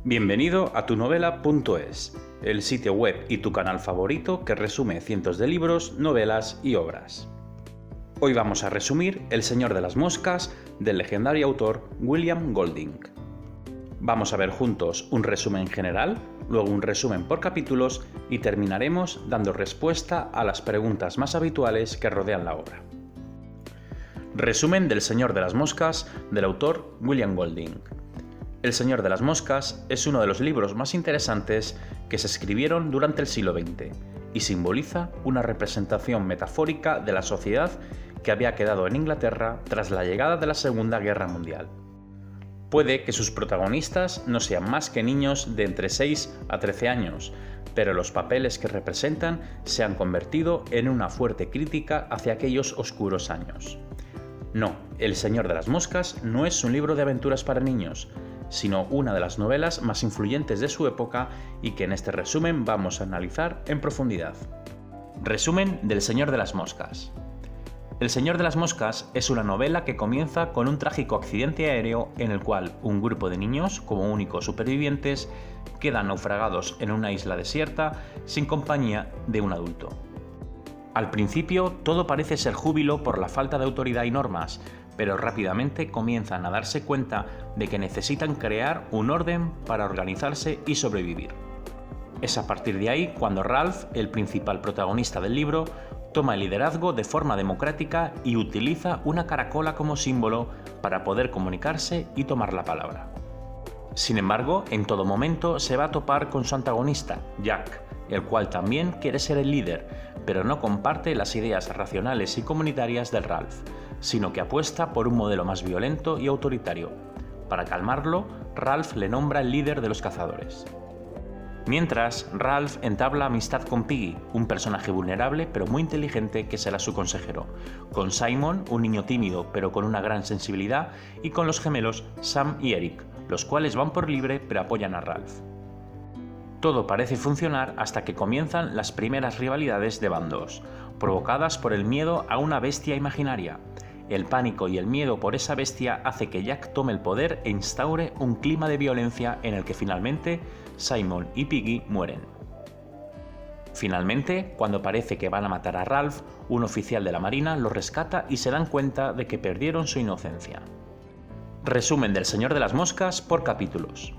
Bienvenido a tunovela.es, el sitio web y tu canal favorito que resume cientos de libros, novelas y obras. Hoy vamos a resumir El Señor de las Moscas del legendario autor William Golding. Vamos a ver juntos un resumen general, luego un resumen por capítulos y terminaremos dando respuesta a las preguntas más habituales que rodean la obra. Resumen del Señor de las Moscas del autor William Golding. El Señor de las Moscas es uno de los libros más interesantes que se escribieron durante el siglo XX y simboliza una representación metafórica de la sociedad que había quedado en Inglaterra tras la llegada de la Segunda Guerra Mundial. Puede que sus protagonistas no sean más que niños de entre 6 a 13 años, pero los papeles que representan se han convertido en una fuerte crítica hacia aquellos oscuros años. No, El Señor de las Moscas no es un libro de aventuras para niños, sino una de las novelas más influyentes de su época y que en este resumen vamos a analizar en profundidad. Resumen del Señor de las Moscas. El Señor de las Moscas es una novela que comienza con un trágico accidente aéreo en el cual un grupo de niños, como únicos supervivientes, quedan naufragados en una isla desierta sin compañía de un adulto. Al principio todo parece ser júbilo por la falta de autoridad y normas, pero rápidamente comienzan a darse cuenta de que necesitan crear un orden para organizarse y sobrevivir. Es a partir de ahí cuando Ralph, el principal protagonista del libro, toma el liderazgo de forma democrática y utiliza una caracola como símbolo para poder comunicarse y tomar la palabra. Sin embargo, en todo momento se va a topar con su antagonista, Jack, el cual también quiere ser el líder, pero no comparte las ideas racionales y comunitarias del Ralph, sino que apuesta por un modelo más violento y autoritario. Para calmarlo, Ralph le nombra el líder de los cazadores. Mientras, Ralph entabla amistad con Piggy, un personaje vulnerable pero muy inteligente que será su consejero, con Simon, un niño tímido pero con una gran sensibilidad, y con los gemelos Sam y Eric, los cuales van por libre pero apoyan a Ralph. Todo parece funcionar hasta que comienzan las primeras rivalidades de bandos, provocadas por el miedo a una bestia imaginaria. El pánico y el miedo por esa bestia hace que Jack tome el poder e instaure un clima de violencia en el que finalmente Simon y Piggy mueren. Finalmente, cuando parece que van a matar a Ralph, un oficial de la Marina los rescata y se dan cuenta de que perdieron su inocencia. Resumen del Señor de las Moscas por capítulos.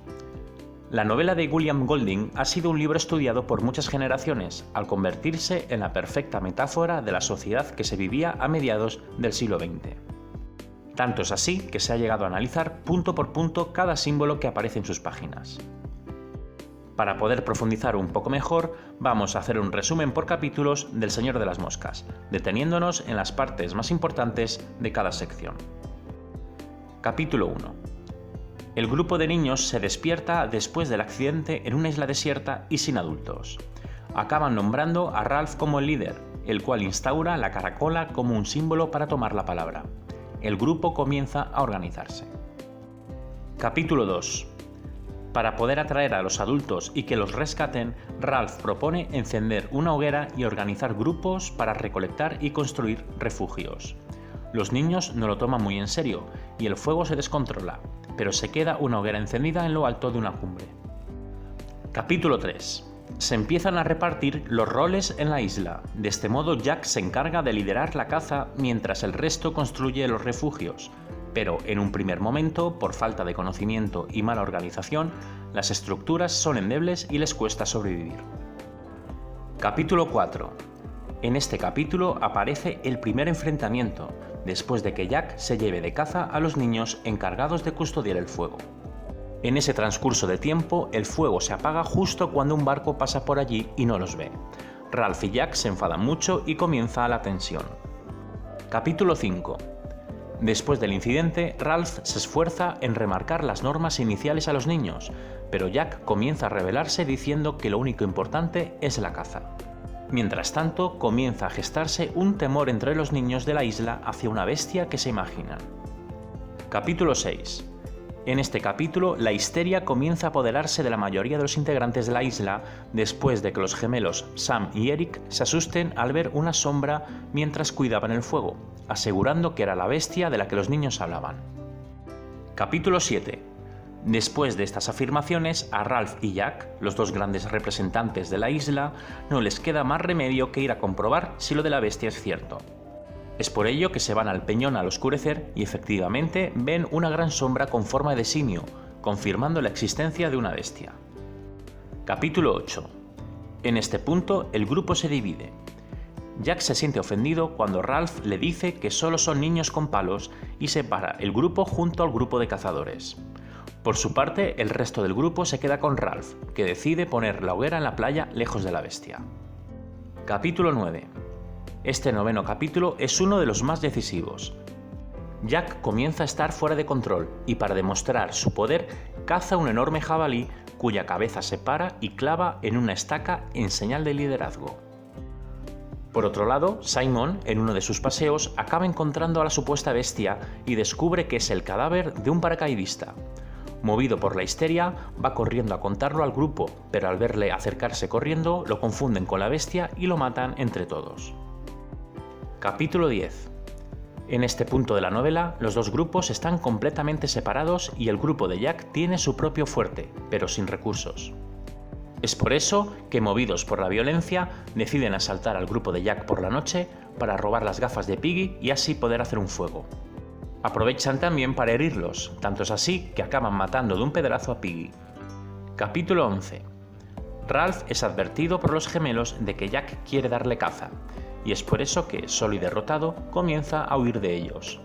La novela de William Golding ha sido un libro estudiado por muchas generaciones, al convertirse en la perfecta metáfora de la sociedad que se vivía a mediados del siglo XX. Tanto es así que se ha llegado a analizar punto por punto cada símbolo que aparece en sus páginas. Para poder profundizar un poco mejor, vamos a hacer un resumen por capítulos del Señor de las Moscas, deteniéndonos en las partes más importantes de cada sección. Capítulo 1. El grupo de niños se despierta después del accidente en una isla desierta y sin adultos. Acaban nombrando a Ralph como el líder, el cual instaura la caracola como un símbolo para tomar la palabra. El grupo comienza a organizarse. Capítulo 2. Para poder atraer a los adultos y que los rescaten, Ralph propone encender una hoguera y organizar grupos para recolectar y construir refugios. Los niños no lo toman muy en serio y el fuego se descontrola, pero se queda una hoguera encendida en lo alto de una cumbre. Capítulo 3. Se empiezan a repartir los roles en la isla. De este modo Jack se encarga de liderar la caza mientras el resto construye los refugios, pero en un primer momento, por falta de conocimiento y mala organización, las estructuras son endebles y les cuesta sobrevivir. Capítulo 4. En este capítulo aparece el primer enfrentamiento, después de que Jack se lleve de caza a los niños encargados de custodiar el fuego. En ese transcurso de tiempo, el fuego se apaga justo cuando un barco pasa por allí y no los ve. Ralph y Jack se enfadan mucho y comienza la tensión. Capítulo 5. Después del incidente, Ralph se esfuerza en remarcar las normas iniciales a los niños, pero Jack comienza a rebelarse diciendo que lo único importante es la caza. Mientras tanto, comienza a gestarse un temor entre los niños de la isla hacia una bestia que se imaginan. Capítulo 6. En este capítulo, la histeria comienza a apoderarse de la mayoría de los integrantes de la isla después de que los gemelos Sam y Eric se asusten al ver una sombra mientras cuidaban el fuego, asegurando que era la bestia de la que los niños hablaban. Capítulo 7. Después de estas afirmaciones, a Ralph y Jack, los dos grandes representantes de la isla, no les queda más remedio que ir a comprobar si lo de la bestia es cierto. Es por ello que se van al peñón al oscurecer y efectivamente ven una gran sombra con forma de simio, confirmando la existencia de una bestia. Capítulo 8. En este punto el grupo se divide. Jack se siente ofendido cuando Ralph le dice que solo son niños con palos y separa el grupo junto al grupo de cazadores. Por su parte, el resto del grupo se queda con Ralph, que decide poner la hoguera en la playa lejos de la bestia. Capítulo 9. Este noveno capítulo es uno de los más decisivos. Jack comienza a estar fuera de control y para demostrar su poder caza un enorme jabalí cuya cabeza se para y clava en una estaca en señal de liderazgo. Por otro lado, Simon, en uno de sus paseos, acaba encontrando a la supuesta bestia y descubre que es el cadáver de un paracaidista. Movido por la histeria, va corriendo a contarlo al grupo, pero al verle acercarse corriendo, lo confunden con la bestia y lo matan entre todos. Capítulo 10. En este punto de la novela, los dos grupos están completamente separados y el grupo de Jack tiene su propio fuerte, pero sin recursos. Es por eso que, movidos por la violencia, deciden asaltar al grupo de Jack por la noche para robar las gafas de Piggy y así poder hacer un fuego. Aprovechan también para herirlos, tanto es así que acaban matando de un pedrazo a Piggy. Capítulo 11. Ralph es advertido por los gemelos de que Jack quiere darle caza, y es por eso que, solo y derrotado, comienza a huir de ellos.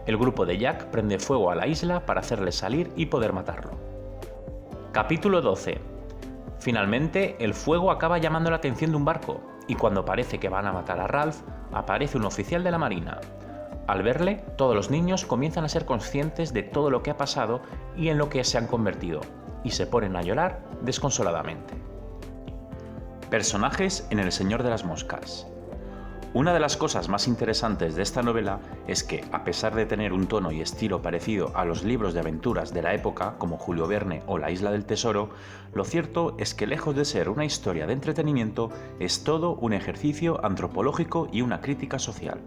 El grupo de Jack prende fuego a la isla para hacerle salir y poder matarlo. Capítulo 12. Finalmente, el fuego acaba llamando la atención de un barco, y cuando parece que van a matar a Ralph, aparece un oficial de la marina. Al verle, todos los niños comienzan a ser conscientes de todo lo que ha pasado y en lo que se han convertido, y se ponen a llorar desconsoladamente. Personajes en El Señor de las Moscas. Una de las cosas más interesantes de esta novela es que, a pesar de tener un tono y estilo parecido a los libros de aventuras de la época, como Julio Verne o La Isla del Tesoro, lo cierto es que lejos de ser una historia de entretenimiento, es todo un ejercicio antropológico y una crítica social.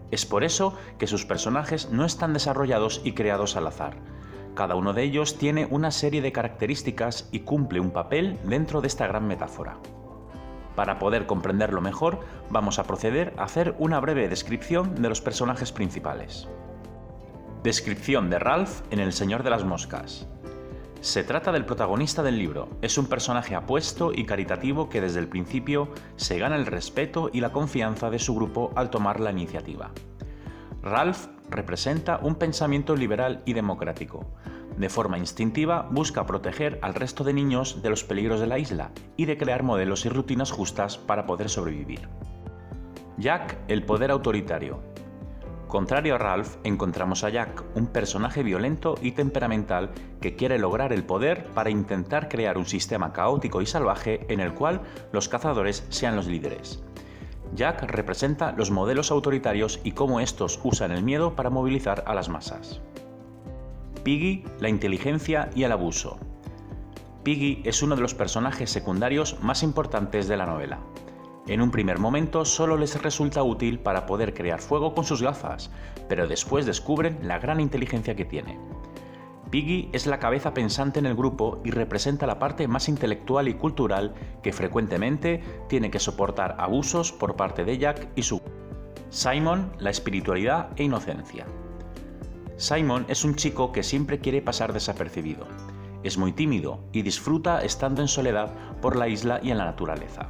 Es por eso que sus personajes no están desarrollados y creados al azar. Cada uno de ellos tiene una serie de características y cumple un papel dentro de esta gran metáfora. Para poder comprenderlo mejor, vamos a proceder a hacer una breve descripción de los personajes principales. Descripción de Ralph en El Señor de las Moscas. Se trata del protagonista del libro. Es un personaje apuesto y caritativo que desde el principio se gana el respeto y la confianza de su grupo al tomar la iniciativa. Ralph representa un pensamiento liberal y democrático. De forma instintiva busca proteger al resto de niños de los peligros de la isla y de crear modelos y rutinas justas para poder sobrevivir. Jack, el poder autoritario. Contrario a Ralph, encontramos a Jack, un personaje violento y temperamental que quiere lograr el poder para intentar crear un sistema caótico y salvaje en el cual los cazadores sean los líderes. Jack representa los modelos autoritarios y cómo estos usan el miedo para movilizar a las masas. Piggy, la inteligencia y el abuso. Piggy es uno de los personajes secundarios más importantes de la novela. En un primer momento solo les resulta útil para poder crear fuego con sus gafas, pero después descubren la gran inteligencia que tiene. Piggy es la cabeza pensante en el grupo y representa la parte más intelectual y cultural que frecuentemente tiene que soportar abusos por parte de Jack y su. Simon, la espiritualidad e inocencia. Simon es un chico que siempre quiere pasar desapercibido. Es muy tímido y disfruta estando en soledad por la isla y en la naturaleza.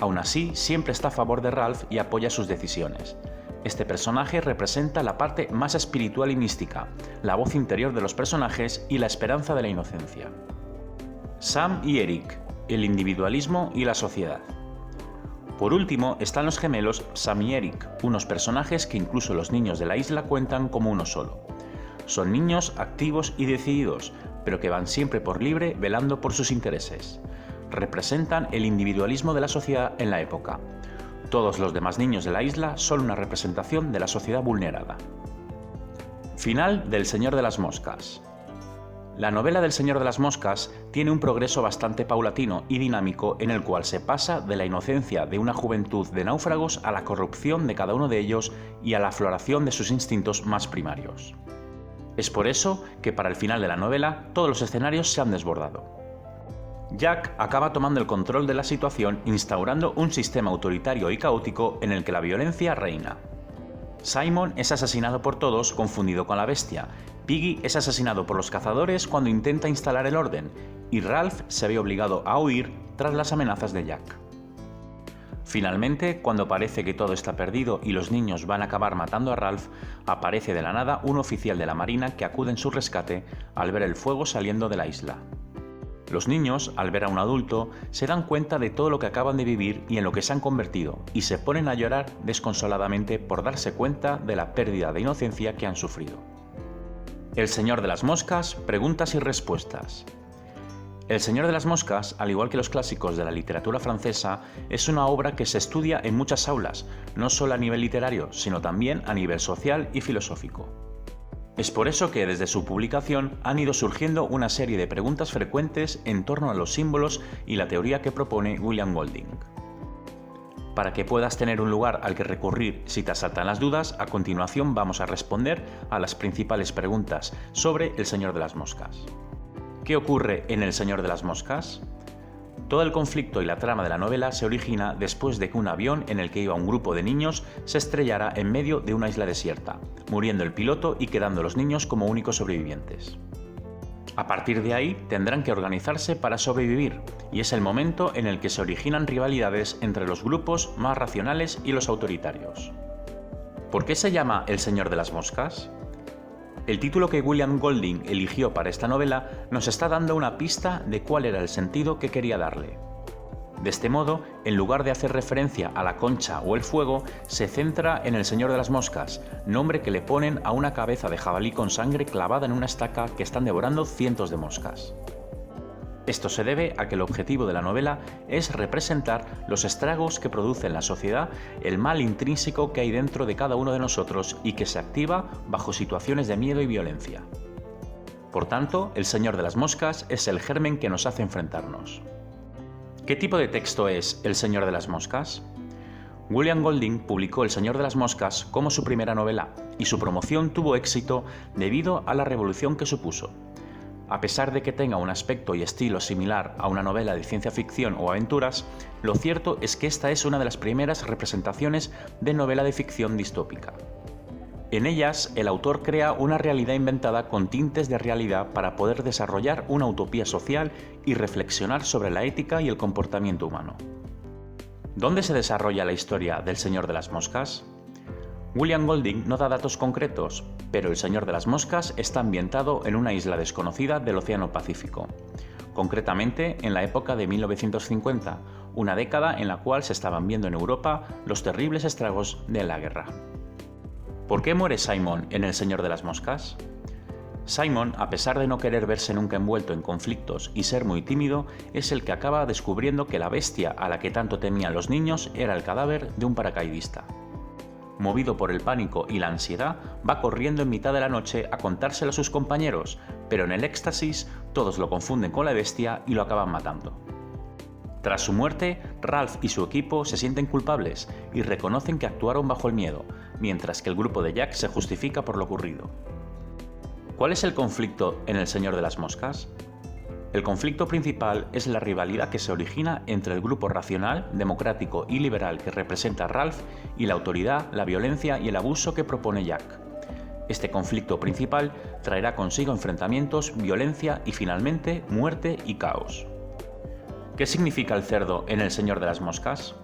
Aún así, siempre está a favor de Ralph y apoya sus decisiones. Este personaje representa la parte más espiritual y mística, la voz interior de los personajes y la esperanza de la inocencia. Sam y Eric, el individualismo y la sociedad. Por último están los gemelos Sam y Eric, unos personajes que incluso los niños de la isla cuentan como uno solo. Son niños activos y decididos, pero que van siempre por libre velando por sus intereses. Representan el individualismo de la sociedad en la época. Todos los demás niños de la isla son una representación de la sociedad vulnerada. Final del Señor de las Moscas. La novela del Señor de las Moscas tiene un progreso bastante paulatino y dinámico en el cual se pasa de la inocencia de una juventud de náufragos a la corrupción de cada uno de ellos y a la afloración de sus instintos más primarios. Es por eso que para el final de la novela todos los escenarios se han desbordado. Jack acaba tomando el control de la situación instaurando un sistema autoritario y caótico en el que la violencia reina. Simon es asesinado por todos confundido con la bestia, Piggy es asesinado por los cazadores cuando intenta instalar el orden, y Ralph se ve obligado a huir tras las amenazas de Jack. Finalmente, cuando parece que todo está perdido y los niños van a acabar matando a Ralph, aparece de la nada un oficial de la Marina que acude en su rescate al ver el fuego saliendo de la isla. Los niños, al ver a un adulto, se dan cuenta de todo lo que acaban de vivir y en lo que se han convertido, y se ponen a llorar desconsoladamente por darse cuenta de la pérdida de inocencia que han sufrido. El Señor de las Moscas, preguntas y respuestas. El Señor de las Moscas, al igual que los clásicos de la literatura francesa, es una obra que se estudia en muchas aulas, no solo a nivel literario, sino también a nivel social y filosófico. Es por eso que desde su publicación han ido surgiendo una serie de preguntas frecuentes en torno a los símbolos y la teoría que propone William Golding. Para que puedas tener un lugar al que recurrir si te asaltan las dudas, a continuación vamos a responder a las principales preguntas sobre El Señor de las Moscas. ¿Qué ocurre en El Señor de las Moscas? Todo el conflicto y la trama de la novela se origina después de que un avión en el que iba un grupo de niños se estrellara en medio de una isla desierta, muriendo el piloto y quedando los niños como únicos sobrevivientes. A partir de ahí tendrán que organizarse para sobrevivir, y es el momento en el que se originan rivalidades entre los grupos más racionales y los autoritarios. ¿Por qué se llama El Señor de las Moscas? El título que William Golding eligió para esta novela nos está dando una pista de cuál era el sentido que quería darle. De este modo, en lugar de hacer referencia a la concha o el fuego, se centra en el Señor de las Moscas, nombre que le ponen a una cabeza de jabalí con sangre clavada en una estaca que están devorando cientos de moscas. Esto se debe a que el objetivo de la novela es representar los estragos que produce en la sociedad el mal intrínseco que hay dentro de cada uno de nosotros y que se activa bajo situaciones de miedo y violencia. Por tanto, el Señor de las Moscas es el germen que nos hace enfrentarnos. ¿Qué tipo de texto es El Señor de las Moscas? William Golding publicó El Señor de las Moscas como su primera novela, y su promoción tuvo éxito debido a la revolución que supuso. A pesar de que tenga un aspecto y estilo similar a una novela de ciencia ficción o aventuras, lo cierto es que esta es una de las primeras representaciones de novela de ficción distópica. En ellas, el autor crea una realidad inventada con tintes de realidad para poder desarrollar una utopía social y reflexionar sobre la ética y el comportamiento humano. ¿Dónde se desarrolla la historia del Señor de las Moscas? William Golding no da datos concretos, pero El Señor de las Moscas está ambientado en una isla desconocida del Océano Pacífico, concretamente en la época de 1950, una década en la cual se estaban viendo en Europa los terribles estragos de la guerra. ¿Por qué muere Simon en El Señor de las Moscas? Simon, a pesar de no querer verse nunca envuelto en conflictos y ser muy tímido, es el que acaba descubriendo que la bestia a la que tanto temían los niños era el cadáver de un paracaidista. Movido por el pánico y la ansiedad, va corriendo en mitad de la noche a contárselo a sus compañeros, pero en el éxtasis todos lo confunden con la bestia y lo acaban matando. Tras su muerte, Ralph y su equipo se sienten culpables y reconocen que actuaron bajo el miedo, mientras que el grupo de Jack se justifica por lo ocurrido. ¿Cuál es el conflicto en El Señor de las Moscas? El conflicto principal es la rivalidad que se origina entre el grupo racional, democrático y liberal que representa Ralph y la autoridad, la violencia y el abuso que propone Jack. Este conflicto principal traerá consigo enfrentamientos, violencia y finalmente muerte y caos. ¿Qué significa el cerdo en El Señor de las Moscas?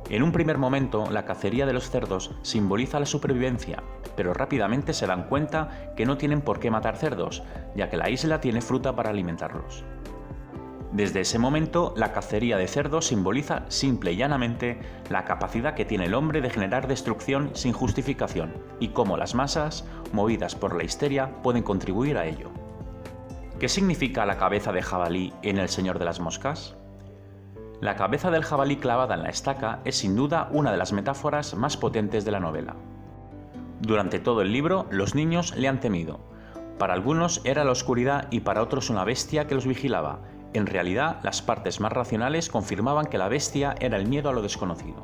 En un primer momento, la cacería de los cerdos simboliza la supervivencia, pero rápidamente se dan cuenta que no tienen por qué matar cerdos, ya que la isla tiene fruta para alimentarlos. Desde ese momento, la cacería de cerdos simboliza simple y llanamente la capacidad que tiene el hombre de generar destrucción sin justificación y cómo las masas, movidas por la histeria, pueden contribuir a ello. ¿Qué significa la cabeza de jabalí en El Señor de las Moscas? La cabeza del jabalí clavada en la estaca es sin duda una de las metáforas más potentes de la novela. Durante todo el libro, los niños le han temido. Para algunos era la oscuridad y para otros una bestia que los vigilaba. En realidad, las partes más racionales confirmaban que la bestia era el miedo a lo desconocido.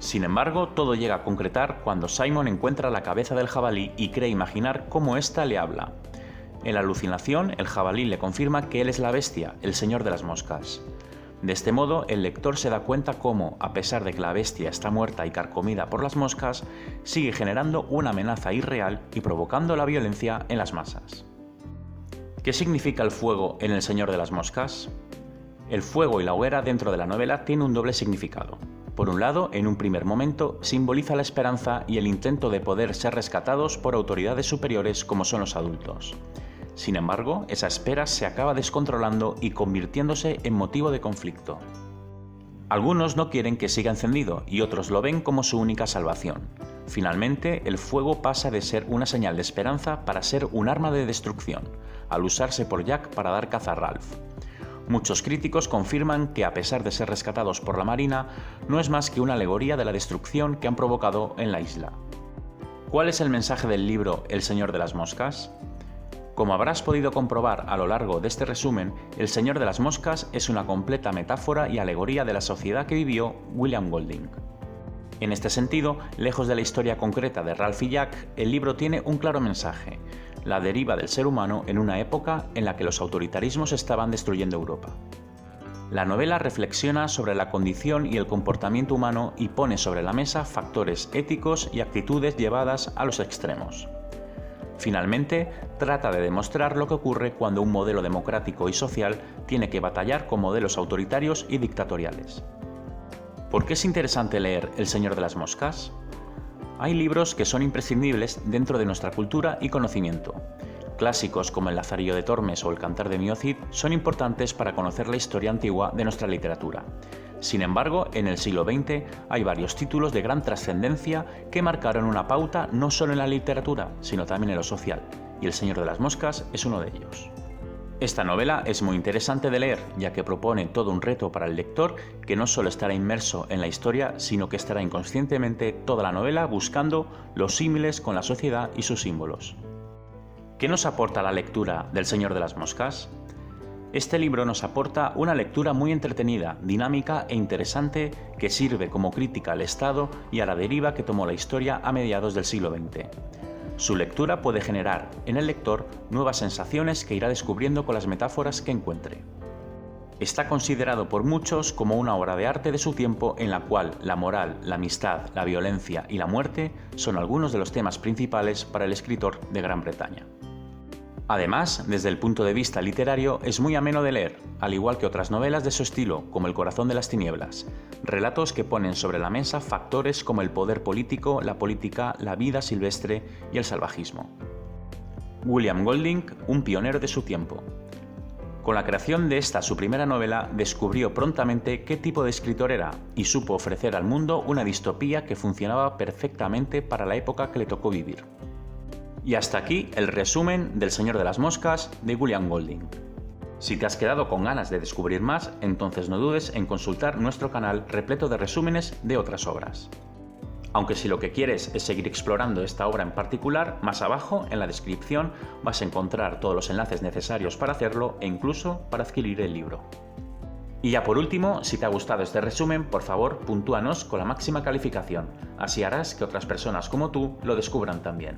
Sin embargo, todo llega a concretar cuando Simon encuentra la cabeza del jabalí y cree imaginar cómo ésta le habla. En la alucinación, el jabalí le confirma que él es la bestia, el señor de las moscas. De este modo, el lector se da cuenta cómo, a pesar de que la bestia está muerta y carcomida por las moscas, sigue generando una amenaza irreal y provocando la violencia en las masas. ¿Qué significa el fuego en El Señor de las Moscas? El fuego y la hoguera dentro de la novela tiene un doble significado. Por un lado, en un primer momento, simboliza la esperanza y el intento de poder ser rescatados por autoridades superiores como son los adultos. Sin embargo, esa espera se acaba descontrolando y convirtiéndose en motivo de conflicto. Algunos no quieren que siga encendido y otros lo ven como su única salvación. Finalmente, el fuego pasa de ser una señal de esperanza para ser un arma de destrucción, al usarse por Jack para dar caza a Ralph. Muchos críticos confirman que, a pesar de ser rescatados por la Marina, no es más que una alegoría de la destrucción que han provocado en la isla. ¿Cuál es el mensaje del libro El Señor de las Moscas? Como habrás podido comprobar a lo largo de este resumen, El Señor de las Moscas es una completa metáfora y alegoría de la sociedad que vivió William Golding. En este sentido, lejos de la historia concreta de Ralph y Jack, el libro tiene un claro mensaje: la deriva del ser humano en una época en la que los autoritarismos estaban destruyendo Europa. La novela reflexiona sobre la condición y el comportamiento humano y pone sobre la mesa factores éticos y actitudes llevadas a los extremos. Finalmente, trata de demostrar lo que ocurre cuando un modelo democrático y social tiene que batallar con modelos autoritarios y dictatoriales. ¿Por qué es interesante leer El Señor de las Moscas? Hay libros que son imprescindibles dentro de nuestra cultura y conocimiento. Clásicos como El Lazarillo de Tormes o El Cantar de Mio Cid son importantes para conocer la historia antigua de nuestra literatura. Sin embargo, en el siglo XX hay varios títulos de gran trascendencia que marcaron una pauta no solo en la literatura, sino también en lo social, y El Señor de las Moscas es uno de ellos. Esta novela es muy interesante de leer, ya que propone todo un reto para el lector que no solo estará inmerso en la historia, sino que estará inconscientemente toda la novela buscando los símiles con la sociedad y sus símbolos. ¿Qué nos aporta la lectura del Señor de las Moscas? Este libro nos aporta una lectura muy entretenida, dinámica e interesante que sirve como crítica al Estado y a la deriva que tomó la historia a mediados del siglo XX. Su lectura puede generar en el lector nuevas sensaciones que irá descubriendo con las metáforas que encuentre. Está considerado por muchos como una obra de arte de su tiempo en la cual la moral, la amistad, la violencia y la muerte son algunos de los temas principales para el escritor de Gran Bretaña. Además, desde el punto de vista literario, es muy ameno de leer, al igual que otras novelas de su estilo, como El corazón de las tinieblas, relatos que ponen sobre la mesa factores como el poder político, la política, la vida silvestre y el salvajismo. William Golding, un pionero de su tiempo. Con la creación de esta su primera novela, descubrió prontamente qué tipo de escritor era y supo ofrecer al mundo una distopía que funcionaba perfectamente para la época que le tocó vivir. Y hasta aquí el resumen del Señor de las Moscas de William Golding. Si te has quedado con ganas de descubrir más, entonces no dudes en consultar nuestro canal repleto de resúmenes de otras obras. Aunque si lo que quieres es seguir explorando esta obra en particular, más abajo en la descripción vas a encontrar todos los enlaces necesarios para hacerlo e incluso para adquirir el libro. Y ya por último, si te ha gustado este resumen, por favor, puntúanos con la máxima calificación, así harás que otras personas como tú lo descubran también.